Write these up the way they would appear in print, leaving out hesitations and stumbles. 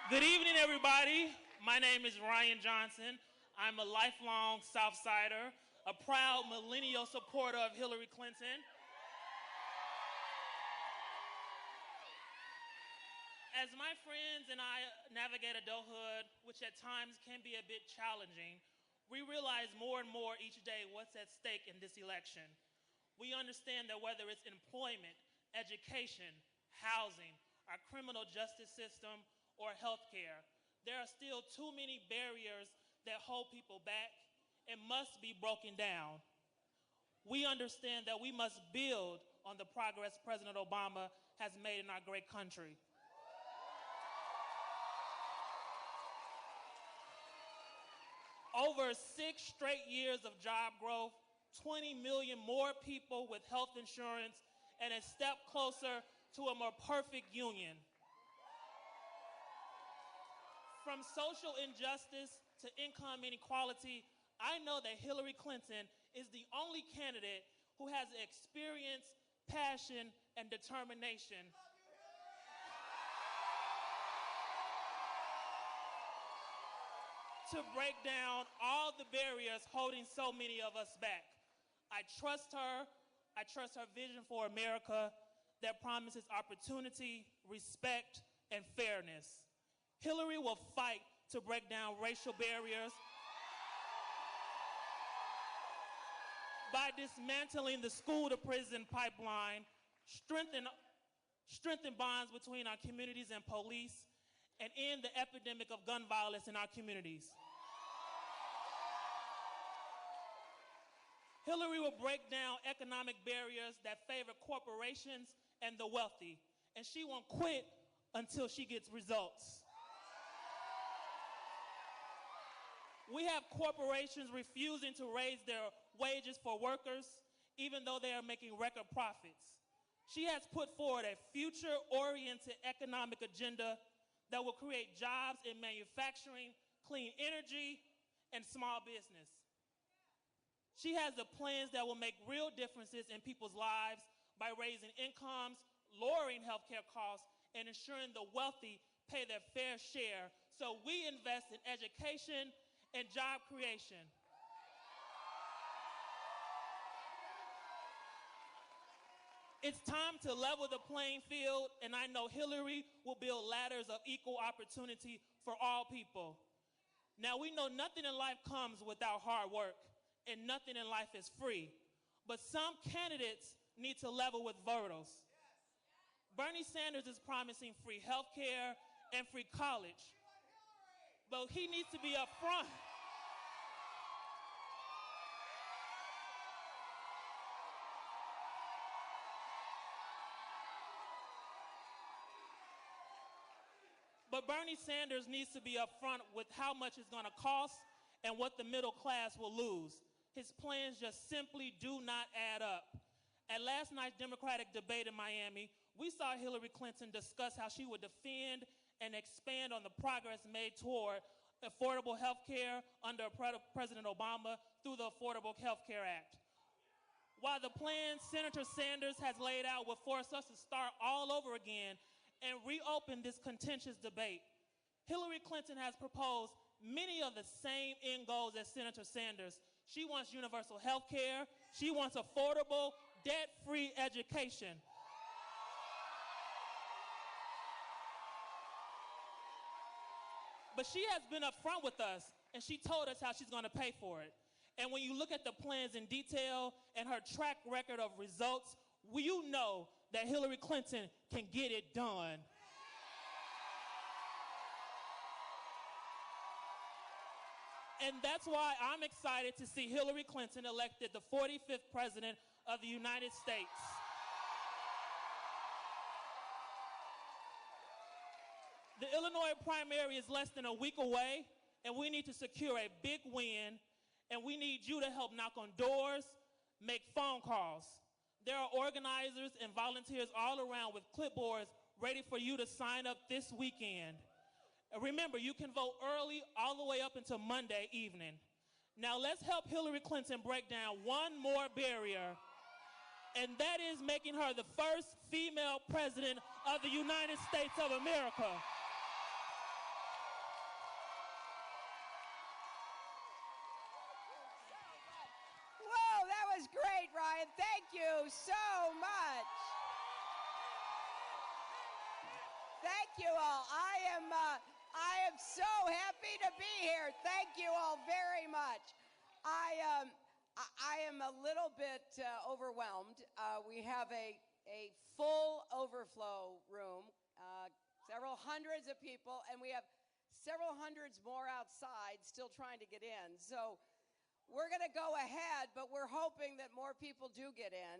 Good evening, everybody. My name is Ryan Johnson. I'm a lifelong Southsider, a proud millennial supporter of Hillary Clinton. As my friends and I navigate adulthood, which at times can be a bit challenging, we realize more and more each day what's at stake in this election. We understand that whether it's employment, education, housing, our criminal justice system, or healthcare, there are still too many barriers that hold people back and must be broken down. We understand that we must build on the progress President Obama has made in our great country. Over 6 straight years of job growth, 20 million more people with health insurance, and a step closer to a more perfect union. From social injustice to income inequality, I know that Hillary Clinton is the only candidate who has the experience, passion, and determination to break down all the barriers holding so many of us back. I trust her vision for America that promises opportunity, respect, and fairness. Hillary will fight to break down racial barriers by dismantling the school-to-prison pipeline, strengthen bonds between our communities and police, and end the epidemic of gun violence in our communities. Hillary will break down economic barriers that favor corporations and the wealthy, and she won't quit until she gets results. We have corporations refusing to raise their wages for workers, even though they are making record profits. She has put forward a future-oriented economic agenda that will create jobs in manufacturing, clean energy, and small business. She has the plans that will make real differences in people's lives by raising incomes, lowering healthcare costs, and ensuring the wealthy pay their fair share. So we invest in education and job creation. It's time to level the playing field, and I know Hillary will build ladders of equal opportunity for all people. Now, we know nothing in life comes without hard work, and nothing in life is free. But some candidates need to level with voters. Bernie Sanders is promising free health care and free college. But he needs to be upfront. But Bernie Sanders needs to be upfront with how much it's going to cost and what the middle class will lose. His plans just simply do not add up. At last night's Democratic debate in Miami, we saw Hillary Clinton discuss how she would defend and expand on the progress made toward affordable health care under President Obama through the Affordable Health Care Act. While the plan Senator Sanders has laid out will force us to start all over again and reopen this contentious debate, Hillary Clinton has proposed many of the same end goals as Senator Sanders. She wants universal health care. She wants affordable, debt-free education. But she has been upfront with us, and she told us how she's going to pay for it. And when you look at the plans in detail and her track record of results, you know that Hillary Clinton can get it done. And that's why I'm excited to see Hillary Clinton elected the 45th President of the United States. The Illinois primary is less than a week away, and we need to secure a big win, and we need you to help knock on doors, make phone calls. There are organizers and volunteers all around with clipboards ready for you to sign up this weekend. And remember, you can vote early all the way up until Monday evening. Now let's help Hillary Clinton break down one more barrier, and that is making her the first female president of the United States of America. so much. Thank you all. I am so happy to be here. Thank you all very much. I am a little bit overwhelmed. We have a full overflow room, several hundreds of people, and we have several hundreds more outside still trying to get in. So we're going to go ahead, but we're hoping that more people do get in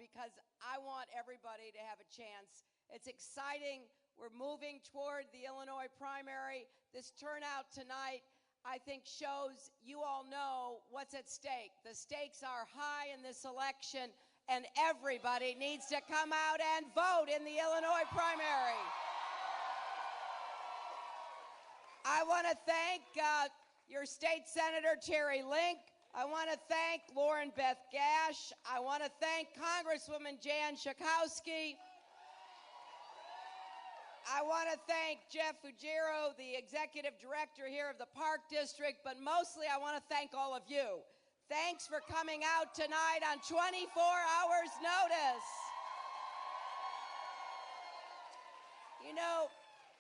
because I want everybody to have a chance. It's exciting. We're moving toward the Illinois primary. This turnout tonight, I think, shows you all know what's at stake. The stakes are high in this election, and everybody needs to come out and vote in the Illinois primary. I want to thank your state senator, Terry Link. I want to thank Lauren Beth Gash. I want to thank Congresswoman Jan Schakowsky. I want to thank Jeff Fujiro, the executive director here of the Park District, but mostly I want to thank all of you. Thanks for coming out tonight on 24 hours notice. You know,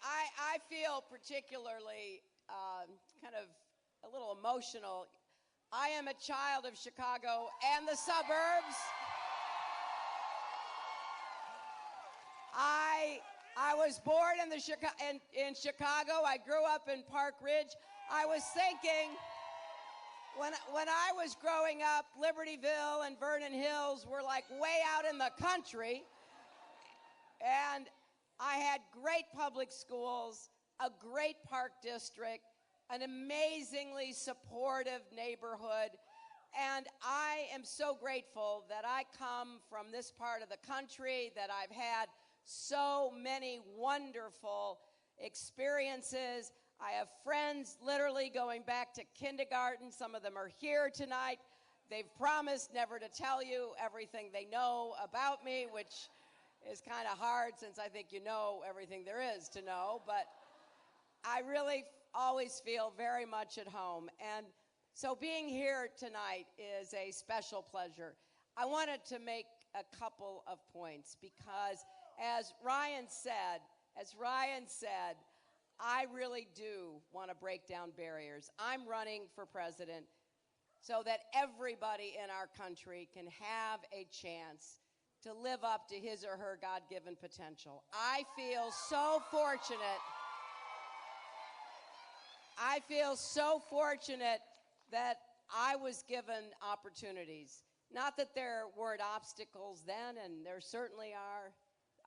I feel particularly kind of a little emotional. I am a child of Chicago and the suburbs. I was born in Chicago. I grew up in Park Ridge. I was thinking, when I was growing up, Libertyville and Vernon Hills were like way out in the country. And I had great public schools, a great park district, an amazingly supportive neighborhood. And I am so grateful that I come from this part of the country, that I've had so many wonderful experiences. I have friends literally going back to kindergarten. Some of them are here tonight. They've promised never to tell you everything they know about me, which is kind of hard since I think you know everything there is to know. But I really always feel very much at home. And so being here tonight is a special pleasure. I wanted to make a couple of points because as Ryan said, I really do want to break down barriers. I'm running for president so that everybody in our country can have a chance to live up to his or her God-given potential. I feel so fortunate. That I was given opportunities. Not that there weren't obstacles then, and there certainly are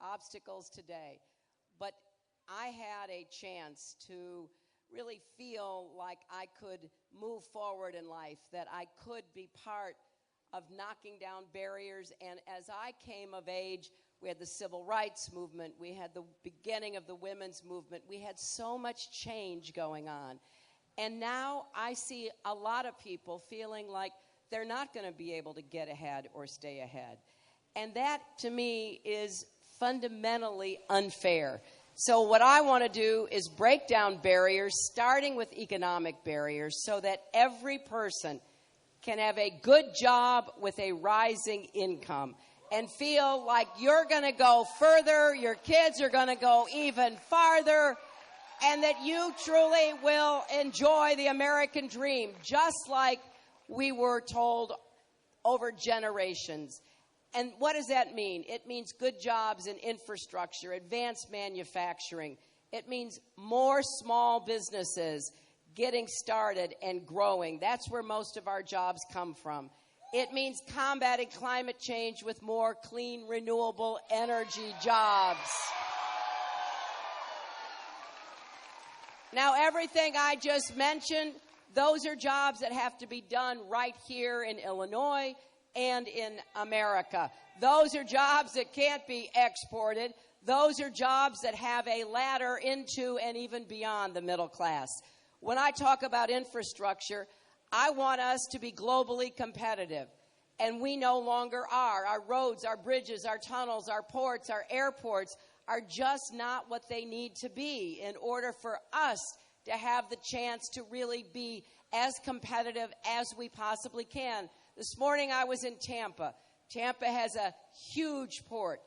obstacles today, but I had a chance to really feel like I could move forward in life, that I could be part of knocking down barriers. And as I came of age, we had the civil rights movement, we had the beginning of the women's movement, we had so much change going on. And now I see a lot of people feeling like they're not going to be able to get ahead or stay ahead. And that, to me, is fundamentally unfair. So what I want to do is break down barriers, starting with economic barriers, so that every person can have a good job with a rising income and feel like you're going to go further, your kids are going to go even farther, and that you truly will enjoy the American dream, just like we were told over generations. And what does that mean? It means good jobs and infrastructure, advanced manufacturing. It means more small businesses getting started and growing. That's where most of our jobs come from. It means combating climate change with more clean, renewable energy jobs. Now, everything I just mentioned, those are jobs that have to be done right here in Illinois and in America. Those are jobs that can't be exported. Those are jobs that have a ladder into and even beyond the middle class. When I talk about infrastructure, I want us to be globally competitive, and we no longer are. Our roads, our bridges, our tunnels, our ports, our airports are just not what they need to be in order for us to have the chance to really be as competitive as we possibly can. This morning I was in Tampa. Tampa has a huge port,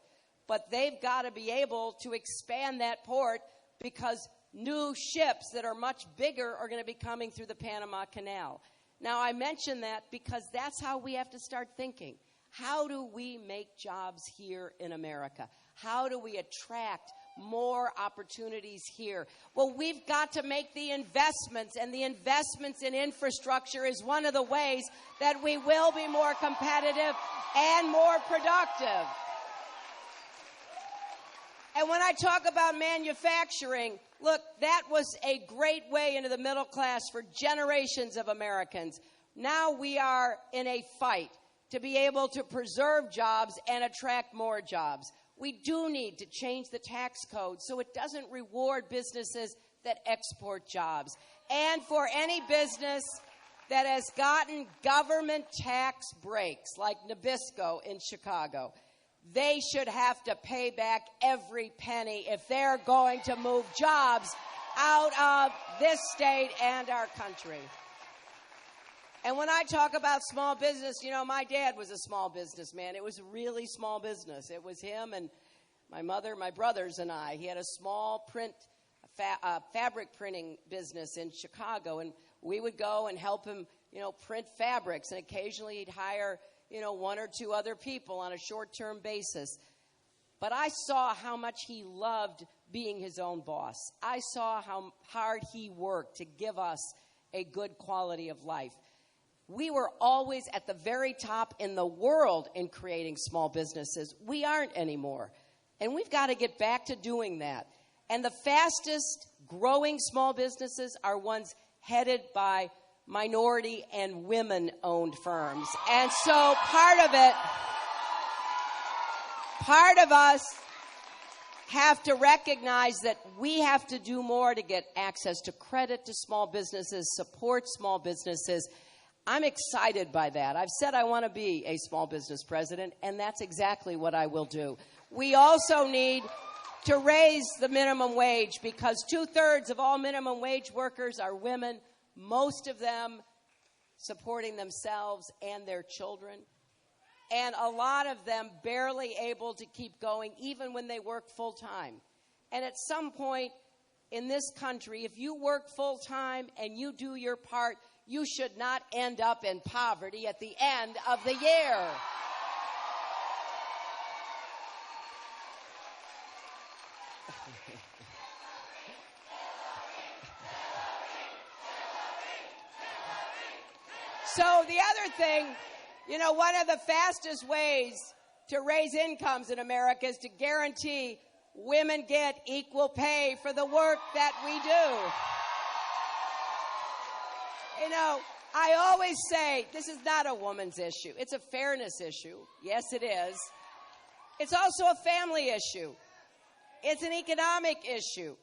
but they've got to be able to expand that port because new ships that are much bigger are going to be coming through the Panama Canal. Now, I mention that because that's how we have to start thinking. How do we make jobs here in America? How do we attract more opportunities here? Well, we've got to make the investments, and the investments in infrastructure is one of the ways that we will be more competitive and more productive. And when I talk about manufacturing, look, that was a great way into the middle class for generations of Americans. Now we are in a fight to be able to preserve jobs and attract more jobs. We do need to change the tax code so it doesn't reward businesses that export jobs. And for any business that has gotten government tax breaks, like Nabisco in Chicago, they should have to pay back every penny if they're going to move jobs out of this state and our country. And when I talk about small business, you know, my dad was a small businessman. It was a really small business. It was him and my mother, my brothers, and I. He had a small fabric printing business in Chicago, and we would go and help him, you know, print fabrics, and occasionally he'd hire, you know, one or two other people on a short-term basis. But I saw how much he loved being his own boss. I saw how hard he worked to give us a good quality of life. We were always at the very top in the world in creating small businesses. We aren't anymore. And we've got to get back to doing that. And the fastest growing small businesses are ones headed by minority and women-owned firms. And so part of us have to recognize that we have to do more to get access to credit to small businesses, support small businesses. I'm excited by that. I've said I want to be a small business president, and that's exactly what I will do. We also need to raise the minimum wage because 2/3 of all minimum wage workers are women, most of them supporting themselves and their children, and a lot of them barely able to keep going even when they work full-time. And at some point in this country, if you work full-time and you do your part, you should not end up in poverty at the end of the year. So the other thing, you know, one of the fastest ways to raise incomes in America is to guarantee women get equal pay for the work that we do. You know, I always say this is not a woman's issue. It's a fairness issue. Yes, it is. It's also a family issue. It's an economic issue.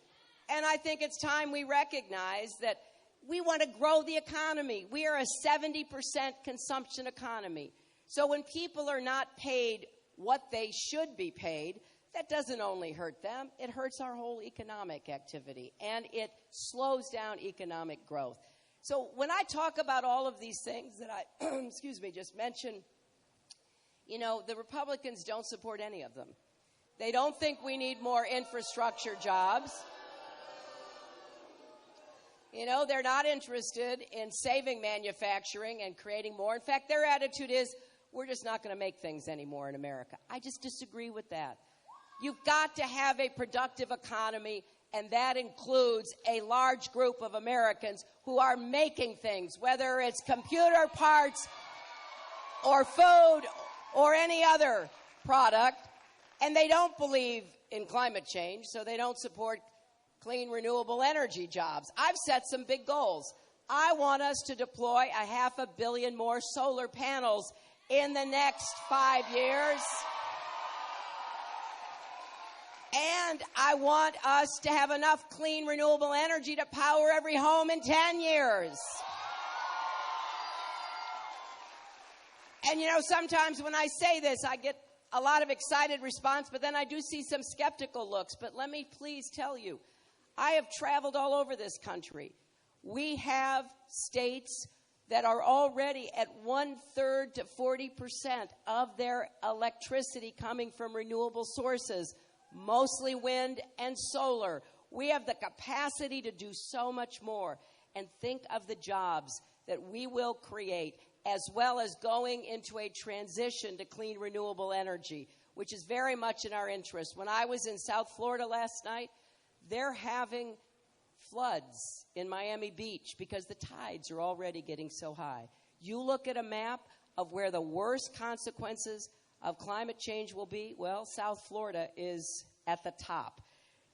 And I think it's time we recognize that we want to grow the economy. We are a 70% consumption economy. So when people are not paid what they should be paid, that doesn't only hurt them, it hurts our whole economic activity, and it slows down economic growth. So when I talk about all of these things that I, just mentioned, you know, the Republicans don't support any of them. They don't think we need more infrastructure jobs. You know, they're not interested in saving manufacturing and creating more. In fact, their attitude is, we're just not going to make things anymore in America. I just disagree with that. You've got to have a productive economy, and that includes a large group of Americans who are making things, whether it's computer parts or food or any other product. And they don't believe in climate change, so they don't support clean, renewable energy jobs. I've set some big goals. I want us to deploy 500 million more solar panels in the next 5 years. And I want us to have enough clean, renewable energy to power every home in 10 years. And, you know, sometimes when I say this, I get a lot of excited response, but then I do see some skeptical looks. But let me please tell you, I have traveled all over this country. We have states that are already at 1/3 to 40% of their electricity coming from renewable sources, mostly wind and solar. We have the capacity to do so much more. And think of the jobs that we will create, as well as going into a transition to clean renewable energy, which is very much in our interest. When I was in South Florida last night, they're having floods in Miami Beach because the tides are already getting so high. You look at a map of where the worst consequences of climate change will be, well, South Florida is at the top.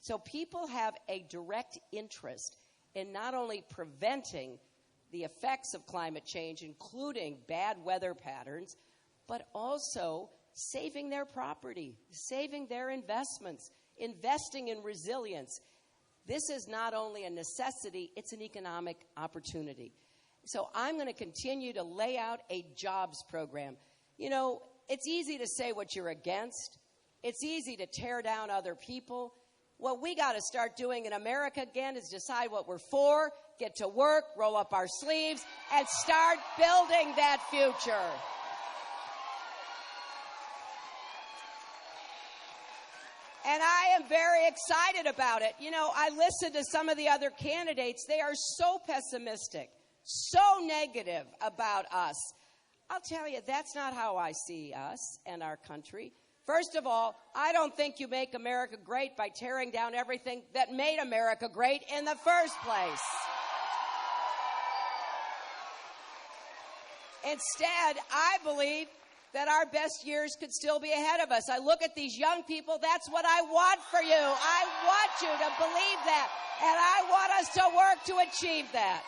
So people have a direct interest in not only preventing the effects of climate change, including bad weather patterns, but also saving their property, saving their investments, investing in resilience. This is not only a necessity, it's an economic opportunity. So I'm going to continue to lay out a jobs program. You know, it's easy to say what you're against. It's easy to tear down other people. What we got to start doing in America again is decide what we're for, get to work, roll up our sleeves, and start building that future. And I am very excited about it. You know, I listened to some of the other candidates. They are so pessimistic, so negative about us. I'll tell you, that's not how I see us and our country. First of all, I don't think you make America great by tearing down everything that made America great in the first place. Instead, I believe that our best years could still be ahead of us. I look at these young people, that's what I want for you. I want you to believe that, and I want us to work to achieve that.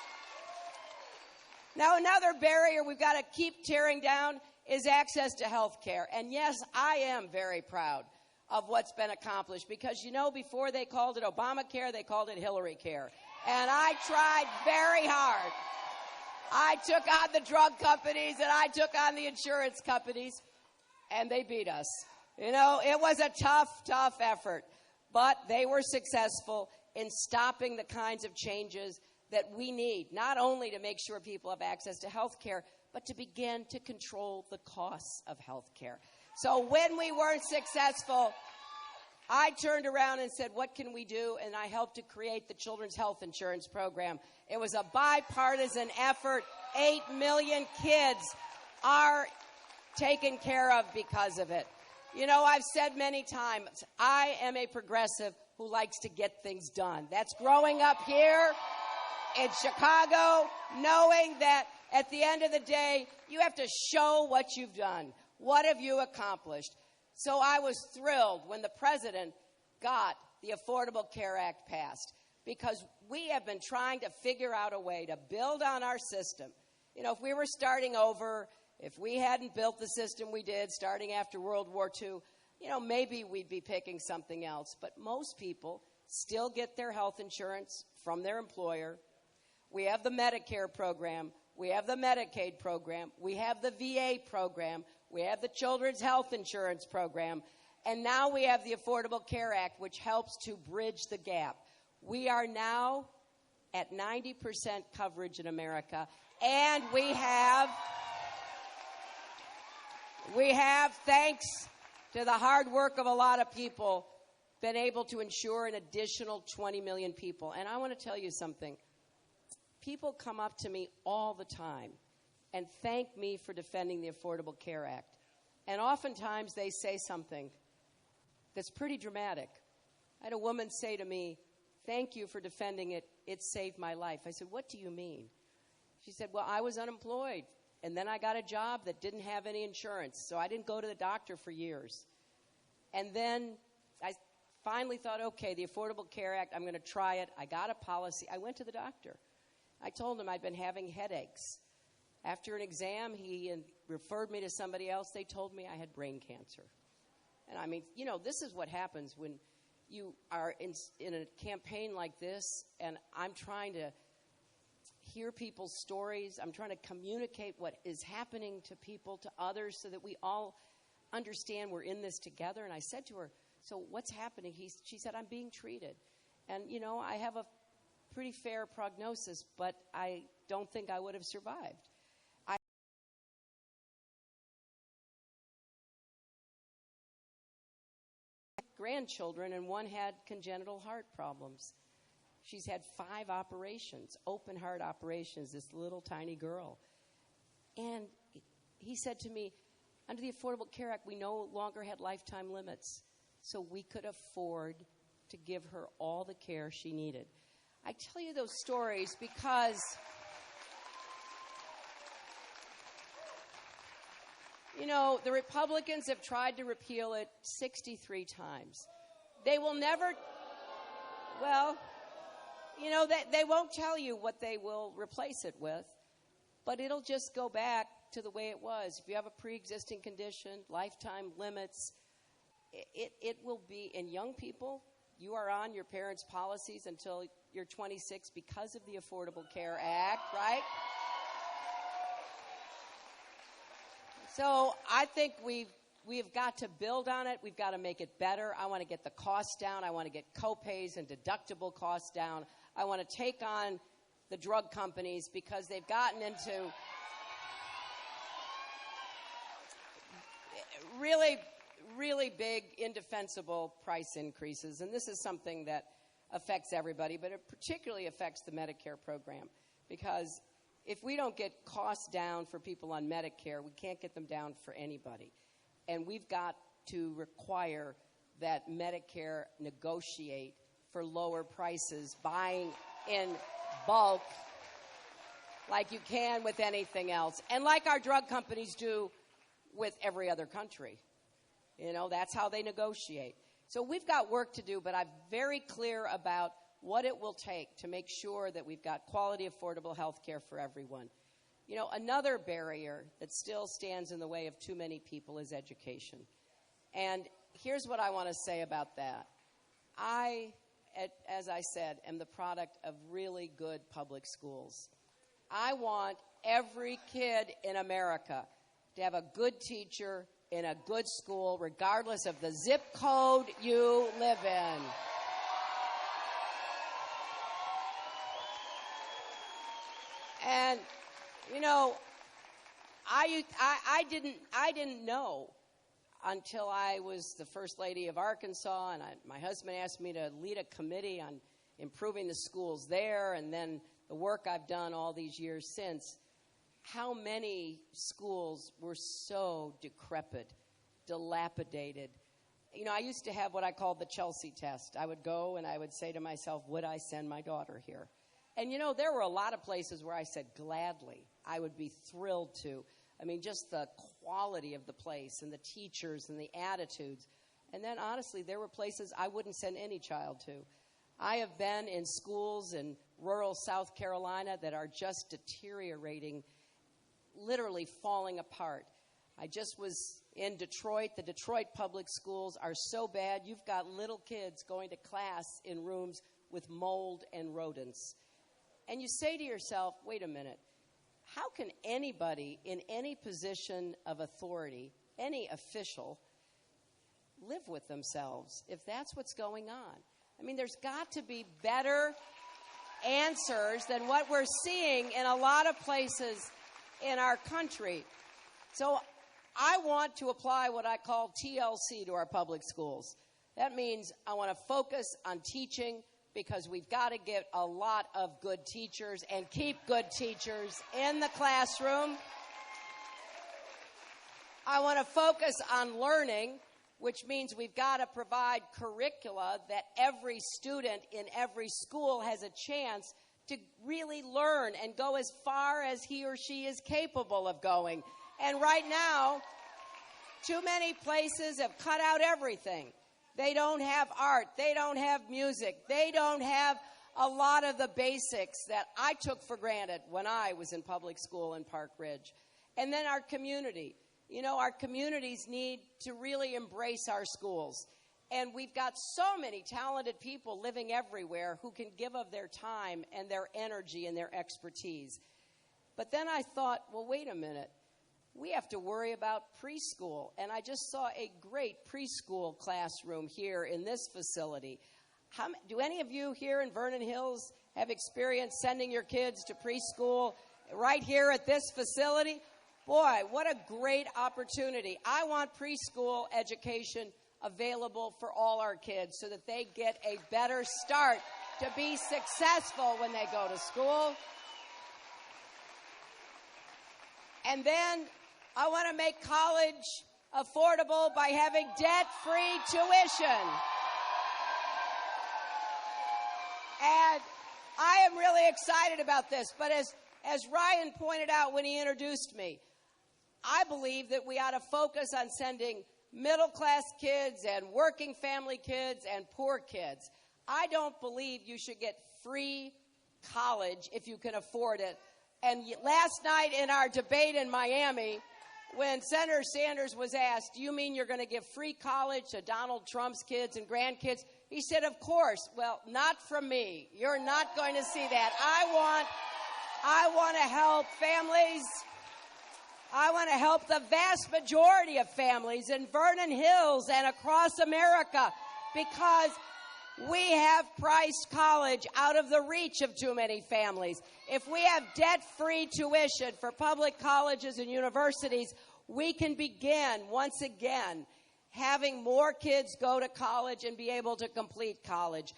Now, another barrier we've got to keep tearing down is access to health care. And yes, I am very proud of what's been accomplished because, you know, before they called it Obamacare, they called it Hillary Care. And I tried very hard. I took on the drug companies and I took on the insurance companies, and they beat us. You know, it was a tough effort, but they were successful in stopping the kinds of changes that we need, not only to make sure people have access to health care, but to begin to control the costs of health care. So when we weren't successful, I turned around and said, what can we do? And I helped to create the Children's Health Insurance Program. It was a bipartisan effort. 8 million kids are taken care of because of it. You know, I've said many times, I am a progressive who likes to get things done. That's growing up here in Chicago, knowing that at the end of the day, you have to show what you've done. What have you accomplished? So I was thrilled when the president got the Affordable Care Act passed, because we have been trying to figure out a way to build on our system. You know, if we were starting over, if we hadn't built the system we did starting after World War II, you know, maybe we'd be picking something else. But most people still get their health insurance from their employer. We have the Medicare program. We have the Medicaid program. We have the VA program. We have the Children's Health Insurance Program. And now we have the Affordable Care Act, which helps to bridge the gap. We are now at 90% coverage in America. And we have, thanks to the hard work of a lot of people, been able to insure an additional 20 million people. And I want to tell you something. People come up to me all the time and thank me for defending the Affordable Care Act. And oftentimes they say something that's pretty dramatic. I had a woman say to me, thank you for defending it. It saved my life. I said, what do you mean? She said, well, I was unemployed, and then I got a job that didn't have any insurance, so I didn't go to the doctor for years. And then I finally thought, okay, the Affordable Care Act, I'm going to try it. I got a policy. I went to the doctor. I told him I'd been having headaches. After an exam, he referred me to somebody else. They told me I had brain cancer. And I mean, you know, this is what happens when you are in a campaign like this, and I'm trying to hear people's stories. I'm trying to communicate what is happening to people, to others, so that we all understand we're in this together. And I said to her, so what's happening? She said, I'm being treated. And, you know, I have a pretty fair prognosis, but I don't think I would have survived. grandchildren, and one had congenital heart problems. She's had 5 operations, open heart operations, this little tiny girl. And he said to me, under the Affordable Care Act, we no longer had lifetime limits, so we could afford to give her all the care she needed. I tell you those stories because, you know, the Republicans have tried to repeal it 63 times. They will never, well, you know, they won't tell you what they will replace it with, but it'll just go back to the way it was. If you have a pre-existing condition, lifetime limits, it will be, and young people, you are on your parents' policies until you're 26 because of the Affordable Care Act, right? So I think we've got to build on it. We've got to make it better. I want to get the costs down. I want to get co-pays and deductible costs down. I want to take on the drug companies because they've gotten into really big, indefensible price increases. And this is something that affects everybody, but it particularly affects the Medicare program. Because if we don't get costs down for people on Medicare, we can't get them down for anybody. And we've got to require that Medicare negotiate for lower prices, buying in bulk like you can with anything else. And like our drug companies do with every other country. You know, that's how they negotiate. So we've got work to do, but I'm very clear about what it will take to make sure that we've got quality, affordable health care for everyone. You know, another barrier that still stands in the way of too many people is education. And here's what I want to say about that. I, as I said, am the product of really good public schools. I want every kid in America to have a good teacher in a good school, regardless of the zip code you live in. And, you know, I didn't know until I was the First Lady of Arkansas, and my husband asked me to lead a committee on improving the schools there, and then the work I've done all these years since, how many schools were so decrepit, dilapidated. You know, I used to have what I called the Chelsea test. I would go and I would say to myself, would I send my daughter here? And, you know, there were a lot of places where I said, gladly, I would be thrilled to. I mean, just the quality of the place and the teachers and the attitudes. And then, honestly, there were places I wouldn't send any child to. I have been in schools in rural South Carolina that are just deteriorating, literally falling apart. I just was in Detroit. The Detroit public schools are so bad, you've got little kids going to class in rooms with mold and rodents. And you say to yourself, wait a minute, how can anybody in any position of authority, any official, live with themselves if that's what's going on? I mean, there's got to be better answers than what we're seeing in a lot of places in our country. So I want to apply what I call TLC to our public schools. That means I want to focus on teaching because we've got to get a lot of good teachers and keep good teachers in the classroom. I want to focus on learning, which means we've got to provide curricula that every student in every school has a chance to really learn and go as far as he or she is capable of going. And right now, too many places have cut out everything. They don't have art. They don't have music. They don't have a lot of the basics that I took for granted when I was in public school in Park Ridge. And then our community. You know, our communities need to really embrace our schools. And we've got so many talented people living everywhere who can give of their time and their energy and their expertise. But then I thought, well, wait a minute. We have to worry about preschool. And I just saw a great preschool classroom here in this facility. Do any of you here in Vernon Hills have experience sending your kids to preschool right here at this facility? Boy, what a great opportunity. I want preschool education available for all our kids so that they get a better start to be successful when they go to school. And then I want to make college affordable by having debt-free tuition. And I am really excited about this. But as Ryan pointed out when he introduced me, I believe that we ought to focus on sending middle-class kids and working family kids and poor kids. I don't believe you should get free college if you can afford it. And last night in our debate in Miami, when Senator Sanders was asked, do you mean you're going to give free college to Donald Trump's kids and grandkids? He said, of course. Well, not from me. You're not going to see that. I want to help families. I want to help the vast majority of families in Vernon Hills and across America because we have priced college out of the reach of too many families. If we have debt-free tuition for public colleges and universities, we can begin, once again, having more kids go to college and be able to complete college.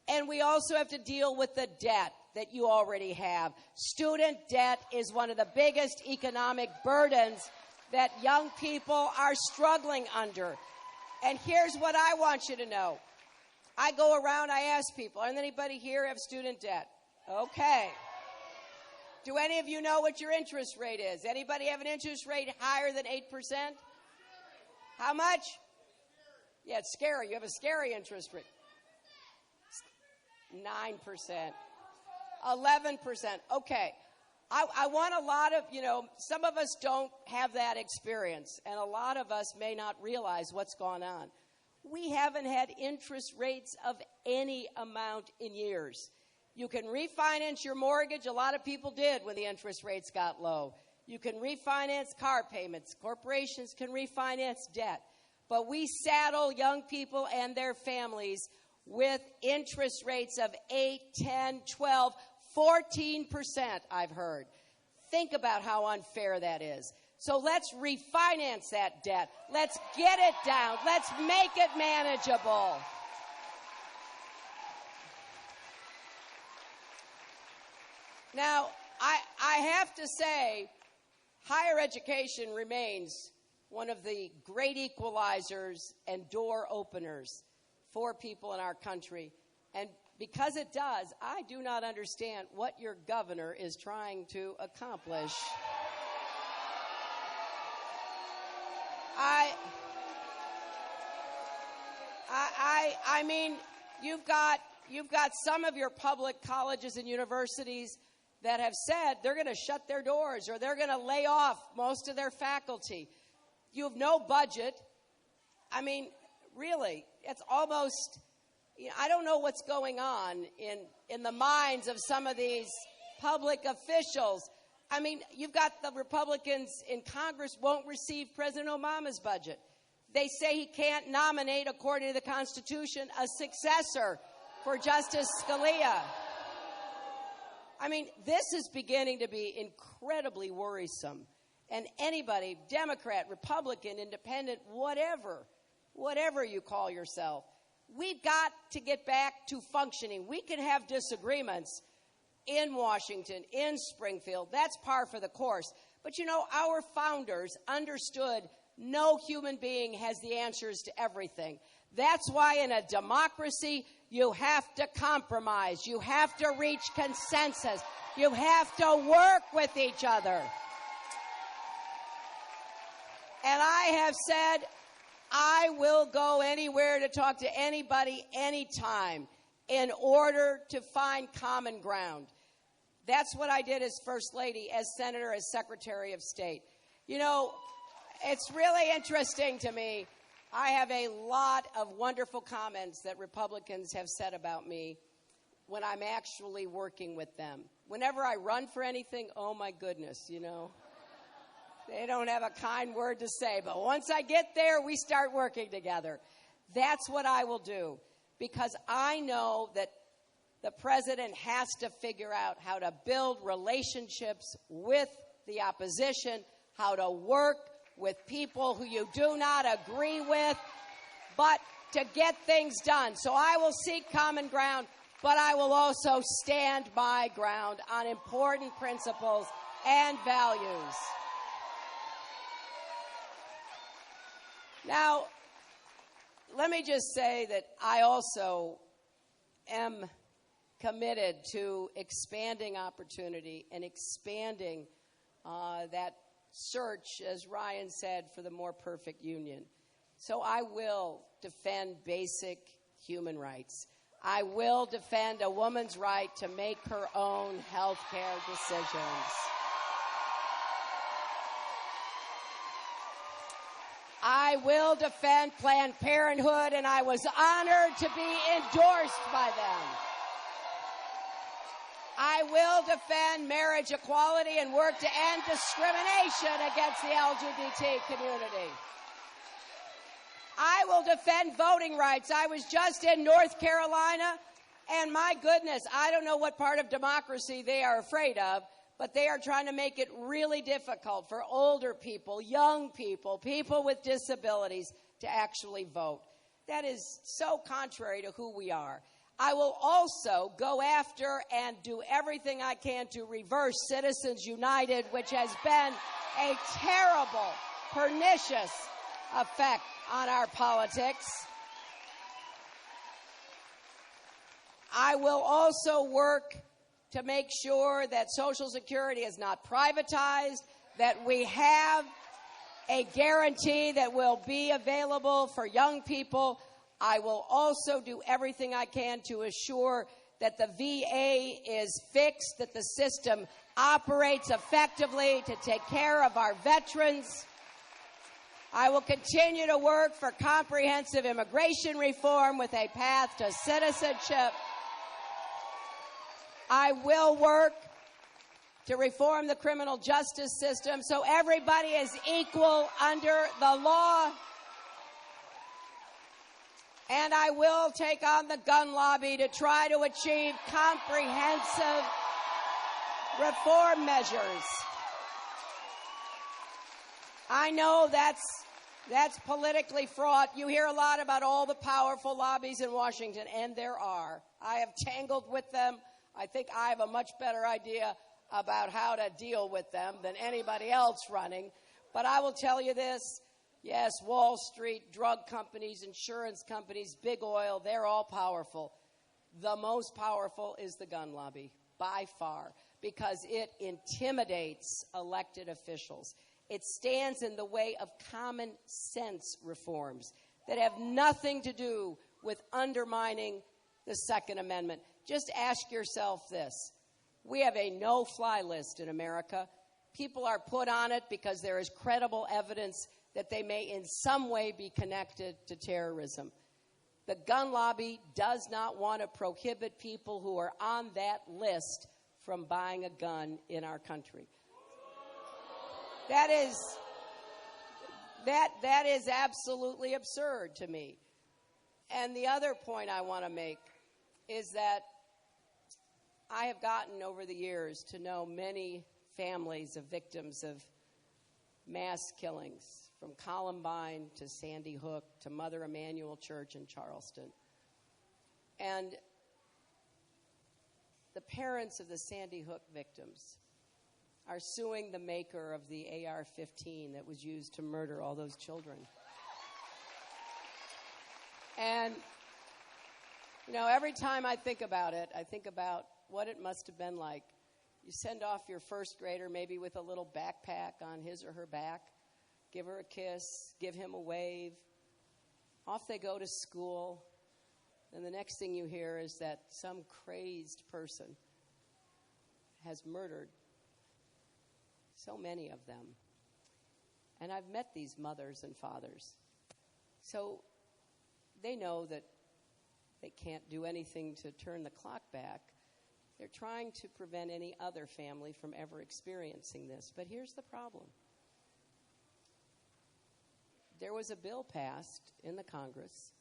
And we also have to deal with the debt that you already have. Student debt is one of the biggest economic burdens that young people are struggling under. And here's what I want you to know. I go around, I ask people, does anybody here have student debt? Okay. Do any of you know what your interest rate is? Anybody have an interest rate higher than 8%? How much? Yeah, it's scary. You have a scary interest rate. 9%. 11%. Okay. I want a lot of, some of us don't have that experience, and a lot of us may not realize what's gone on. We haven't had interest rates of any amount in years. You can refinance your mortgage. A lot of people did when the interest rates got low. You can refinance car payments. Corporations can refinance debt. But we saddle young people and their families with interest rates of 8, 10, 12, 14%, I've heard. Think about how unfair that is. So let's refinance that debt. Let's get it down. Let's make it manageable. Now, I have to say, higher education remains one of the great equalizers and door openers for people in our country. And because it does, I do not understand what your governor is trying to accomplish. I mean, you've got some of your public colleges and universities that have said they're going to shut their doors or they're going to lay off most of their faculty. You have no budget. I mean, really, it's almost, I don't know what's going on in the minds of some of these public officials. I mean, you've got the Republicans in Congress won't receive President Obama's budget. They say he can't nominate, according to the Constitution, a successor for Justice Scalia. I mean, this is beginning to be incredibly worrisome. And anybody, Democrat, Republican, Independent, whatever you call yourself, we've got to get back to functioning. We can have disagreements in Washington, in Springfield. That's par for the course. But, our founders understood no human being has the answers to everything. That's why in a democracy, you have to compromise. You have to reach consensus. You have to work with each other. And I have said, I will go anywhere to talk to anybody, anytime, in order to find common ground. That's what I did as First Lady, as Senator, as Secretary of State. It's really interesting to me. I have a lot of wonderful comments that Republicans have said about me when I'm actually working with them. Whenever I run for anything, oh my goodness, they don't have a kind word to say. But once I get there, we start working together. That's what I will do, because I know that the president has to figure out how to build relationships with the opposition, how to work with people who you do not agree with. but to get things done. So I will seek common ground, but I will also stand my ground on important principles and values. Now, let me just say that I also am committed to expanding opportunity and expanding that search, as Ryan said, for the more perfect union. So I will defend basic human rights. I will defend a woman's right to make her own health care decisions. I will defend Planned Parenthood, and I was honored to be endorsed by them. I will defend marriage equality and work to end discrimination against the LGBT community. I will defend voting rights. I was just in North Carolina, and my goodness, I don't know what part of democracy they are afraid of, but they are trying to make it really difficult for older people, young people, people with disabilities to actually vote. That is so contrary to who we are. I will also go after and do everything I can to reverse Citizens United, which has been a terrible, pernicious effect on our politics. I will also work to make sure that Social Security is not privatized, that we have a guarantee that will be available for young people. I will also do everything I can to assure that the VA is fixed, that the system operates effectively to take care of our veterans. I will continue to work for comprehensive immigration reform with a path to citizenship. I will work to reform the criminal justice system so everybody is equal under the law. And I will take on the gun lobby to try to achieve comprehensive reform measures. I know that's politically fraught. You hear a lot about all the powerful lobbies in Washington, and there are. I have tangled with them. I think I have a much better idea about how to deal with them than anybody else running. But I will tell you this. Yes, Wall Street, drug companies, insurance companies, big oil, they're all powerful. The most powerful is the gun lobby, by far, because it intimidates elected officials. It stands in the way of common sense reforms that have nothing to do with undermining the Second Amendment. Just ask yourself this. We have a no-fly list in America. People are put on it because there is credible evidence that they may in some way be connected to terrorism. The gun lobby does not want to prohibit people who are on that list from buying a gun in our country. That is absolutely absurd to me. And the other point I want to make is that I have gotten over the years to know many families of victims of mass killings, from Columbine to Sandy Hook to Mother Emanuel Church in Charleston. And the parents of the Sandy Hook victims are suing the maker of the AR-15 that was used to murder all those children. And, you know, every time I think about it, I think about what it must have been like. You send off your first grader maybe with a little backpack on his or her back, give her a kiss, give him a wave. Off they go to school. And the next thing you hear is that some crazed person has murdered so many of them. And I've met these mothers and fathers. So they know that they can't do anything to turn the clock back. They're trying to prevent any other family from ever experiencing this. But here's the problem. There was a bill passed in the Congress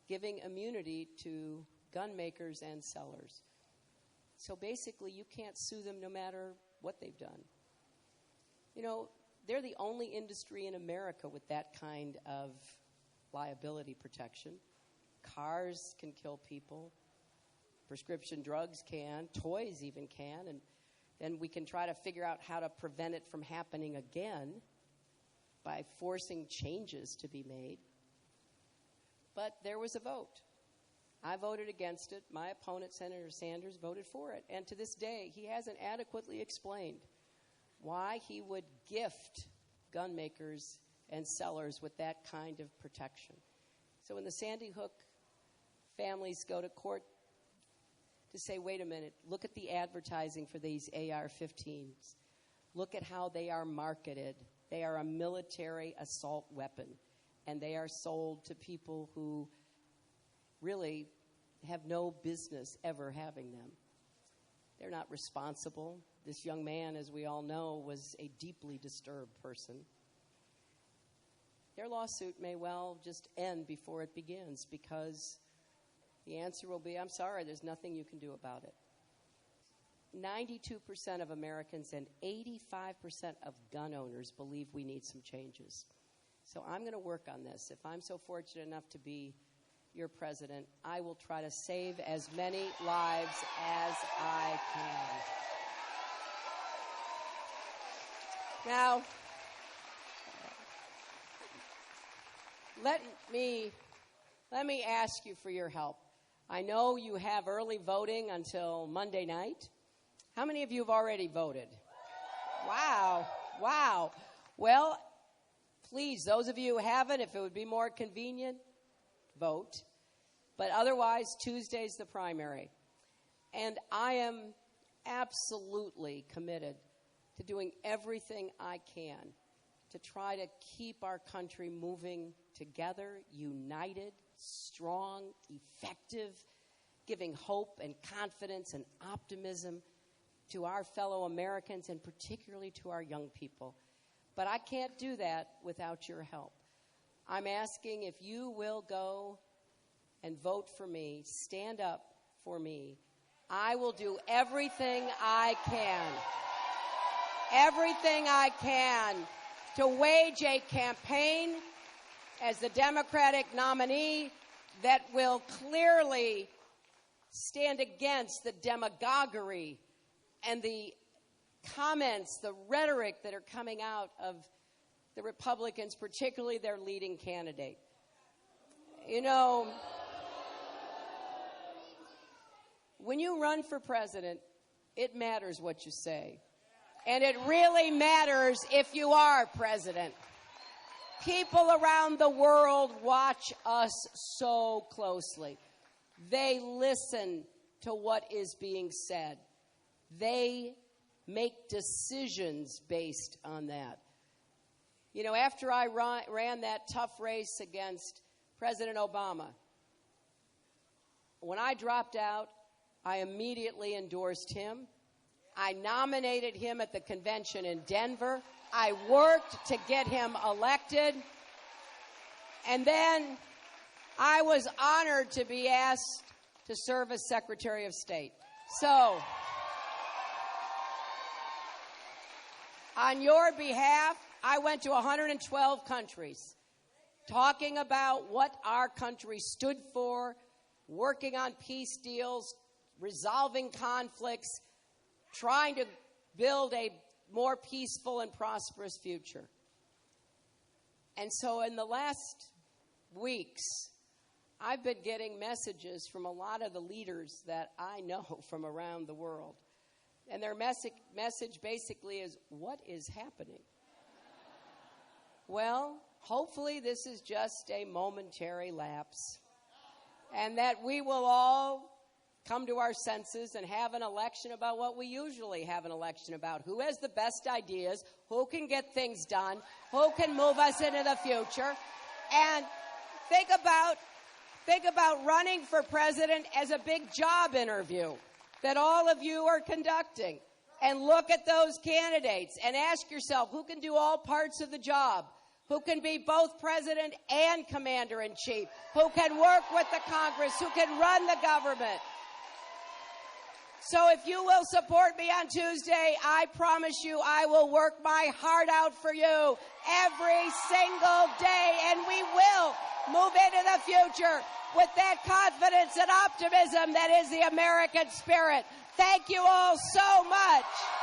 giving immunity to gun makers and sellers. So basically, you can't sue them no matter what they've done. You know, they're the only industry in America with that kind of liability protection. Cars can kill people. Prescription drugs can. Toys even can. And then we can try to figure out how to prevent it from happening again by forcing changes to be made. But there was a vote. I voted against it. My opponent, Senator Sanders, voted for it. And to this day, he hasn't adequately explained why he would gift gun makers and sellers with that kind of protection. So when the Sandy Hook families go to court to say, wait a minute, look at the advertising for these AR-15s. Look at how they are marketed. They are a military assault weapon, and they are sold to people who really have no business ever having them. They're not responsible. This young man, as we all know, was a deeply disturbed person. Their lawsuit may well just end before it begins because the answer will be, I'm sorry, there's nothing you can do about it. 92% of Americans and 85% of gun owners believe we need some changes. So I'm going to work on this. If I'm so fortunate enough to be your president, I will try to save as many lives as I can. Now, let me ask you for your help. I know you have early voting until Monday night. How many of you have already voted? Wow. Well, please, those of you who haven't, if it would be more convenient, vote. But otherwise, Tuesday's the primary. And I am absolutely committed to doing everything I can to try to keep our country moving together, united, strong, effective, giving hope and confidence and optimism to our fellow Americans and particularly to our young people. But I can't do that without your help. I'm asking if you will go and vote for me, stand up for me. I will do everything I can to wage a campaign as the Democratic nominee that will clearly stand against the demagoguery and the comments, the rhetoric that are coming out of the Republicans, particularly their leading candidate. You know, when you run for president, it matters what you say. And it really matters if you are president. People around the world watch us so closely. They listen to what is being said. They make decisions based on that. You know, after I ran that tough race against President Obama, when I dropped out, I immediately endorsed him. I nominated him at the convention in Denver. I worked to get him elected. And then I was honored to be asked to serve as Secretary of State. So, on your behalf, I went to 112 countries talking about what our country stood for, working on peace deals, resolving conflicts, trying to build a more peaceful and prosperous future. And so in the last weeks, I've been getting messages from a lot of the leaders that I know from around the world. And their message basically is, what is happening? Well, hopefully this is just a momentary lapse, and that we will all come to our senses and have an election about what we usually have an election about. Who has the best ideas? Who can get things done? Who can move us into the future? And think about running for president as a big job interview that all of you are conducting. And look at those candidates and ask yourself, who can do all parts of the job? Who can be both president and commander-in-chief? Who can work with the Congress? Who can run the government? So if you will support me on Tuesday, I promise you I will work my heart out for you every single day, and we will move into the future with that confidence and optimism that is the American spirit. Thank you all so much.